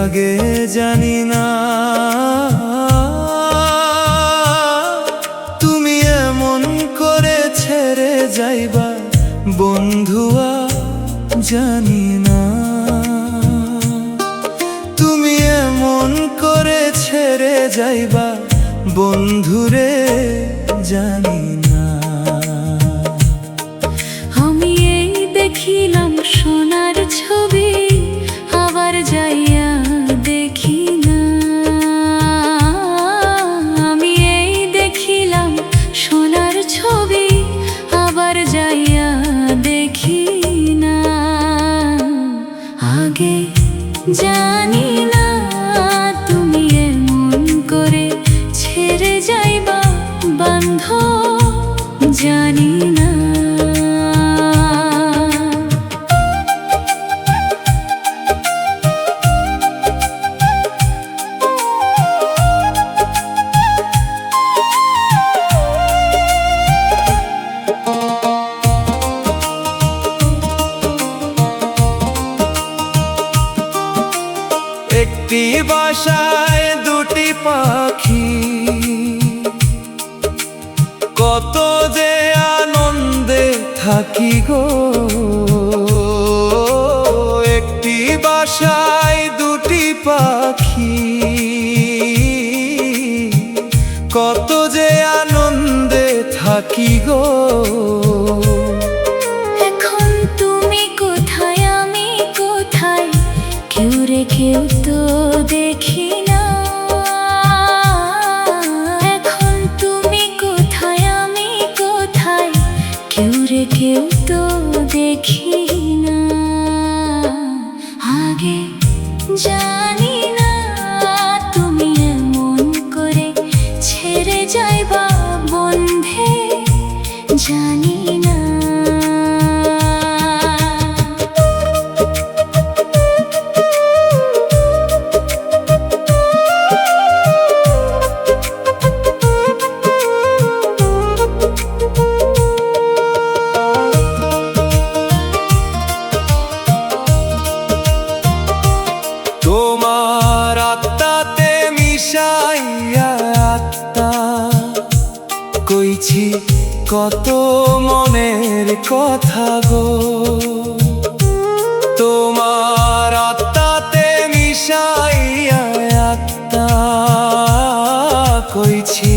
লাগে জানি না, তুমি এমন করে ছেড়ে যাইবা বন্ধুয়া জানি না, তুমি এমন করে ছেড়ে যাইবা বন্ধুরে জানি না। আমি এই দেখিলাম সোনার ছবি, আবার যাইয়া দেখি না। আমি এই দেখিলাম সোনার ছবি, আবার যাইয়া দেখি না। আগে জানি না তুমি এমন করে ছেড়ে যাইবা বান্ধব জানি না। একটি বাসায় দুটি পাখি, কত যে আনন্দে থাকি গো। একটি বাসায় দুটি পাখি, কত যে আনন্দে থাকি গো। এখন তুমি কোথায় আমি কোথায়, কেউ রে কেউ তো দেখি না। এখন তুমি কোথায় আমি কোথায়, কেউ রে কেউ তো দেখি না। আগে জানি না তুমি এমন করে ছেড়ে যাইবা বন্ধে জানি না। তোমার আত্মাতে মিশাইয়া আত্মা কইছি কত মনের কথা গো। তোমার আত্মাতে মিশাইয়া আত্মা কইছি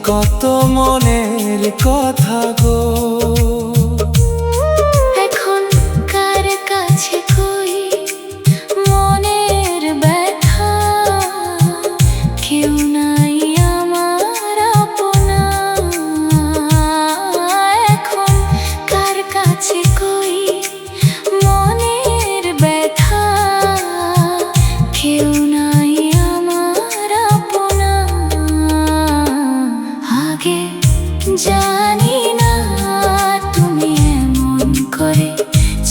কত মনের কথা গো। এখন কার কাছে কই মনের ব্যথা, কেউ নাই আমার আপনা। এখন কার কাছে কই মনের ব্যথা, কেউ নাই আমার আপনা। আগে জানি না তুমি এমন করে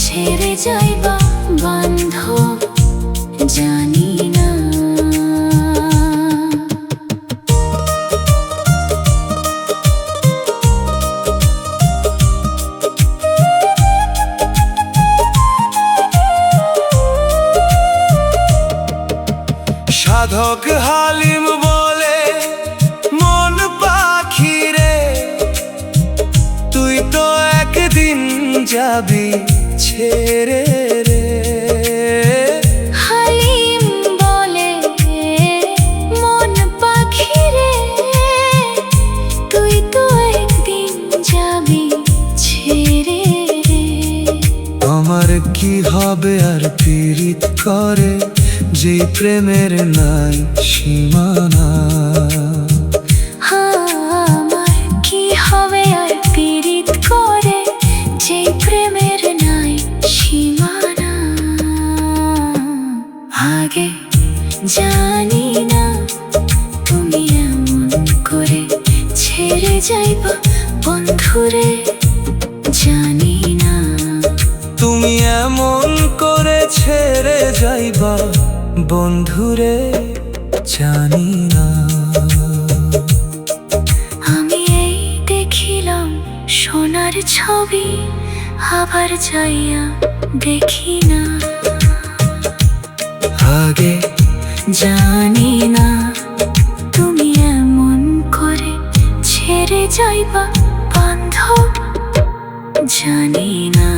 ছেড়ে যাইবা বান্ধব জানি না। সাধক হালিম বলে মন পাখি রে, তুই তো একদিন যাবি ছেড়ে রে। হালিম বলে মন পাখি রে, তুই তো একদিন যাবি ছেড়ে রে। আমার কি হবে আর পীড়িত করে, যে প্রেমের নাই সীমানা। আমার কি হবে আর পীড়িত করে, যে প্রেমের নাই সীমানা। আগে জানি না তুমি এমন করে ছেড়ে যাইবা বন্ধুরে জানি না। তুমি এমন করে ছেড়ে যাইবা বন্ধুরে জানি না। আমি এই দেখিলাম সোনার ছবি, আবার যাইয়া দেখি না। আগে জানি না তুমি এমন করে ছেড়ে যাইবা বান্ধব, জানি না।